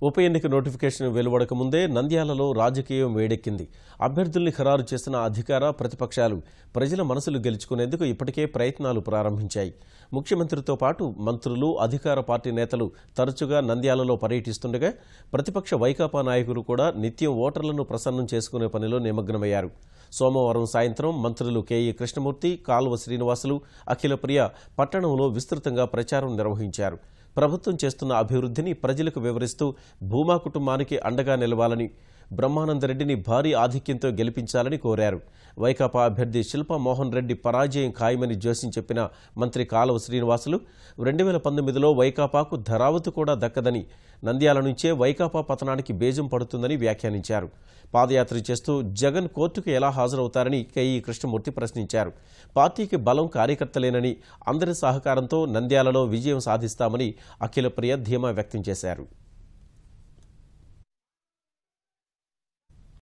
ఉప ఎన్నిక నోటిఫికేషన్ వెలువడక ముందే నంద్యాలలో రాజకీయం వేడెక్కింది. అభ్యర్థుల్ని ఖరారు చేసిన అధికార ప్రతిపక్షాలు ప్రజల మనసులు గెలుచుకునేందుకు ఇప్పటికే ప్రయత్నాలు ప్రారంభించాయి. ముఖ్యమంత్రితో పాటు మంత్రులు, అధికార పార్టీ నేతలు తరచుగా నంద్యాలలో పర్యటిస్తుండగా ప్రతిపక్ష వైకాపా నాయకులు కూడా నిత్యం ఓటర్లను ప్రసన్నం చేసుకునే పనిలో నిమగ్నమయ్యారు. సోమవారం సాయంత్రం మంత్రులు కెఈ కృష్ణమూర్తి, కాల్వ శ్రీనివాసులు, అఖిలప్రియ పట్టణంలో విస్తృతంగా ప్రచారం నిర్వహించారు. ప్రభుత్వం చేస్తున్న అభివృద్ధిని ప్రజలకు వివరిస్తూ భూమా కుటుంబానికి అండగా నిలవాలని, బ్రహ్మానందరెడ్డిని భారీ ఆధిక్యంతో గెలిపించాలని కోరారు. వైకాపా అభ్యర్థి శిల్పా మోహన్ రెడ్డి పరాజయం ఖాయమని జోస్యం చెప్పిన మంత్రి కాలువ శ్రీనివాసులు 2019లో వైకాపాకు ధరావతు కూడా దక్కదని, నంద్యాల నుంచే వైకాపా పతనానికి బీజం పడుతుందని వ్యాఖ్యానించారు. పాదయాత్ర చేస్తూ జగన్ కోర్టుకు ఎలా హాజరవుతారని కెఈ కృష్ణమూర్తి ప్రశ్నించారు. పార్టీకి బలం కార్యకర్తలేనని, అందరి సహకారంతో నంద్యాలలో విజయం సాధిస్తామని అఖిలప్రియ ధీమా వ్యక్తం చేశారు.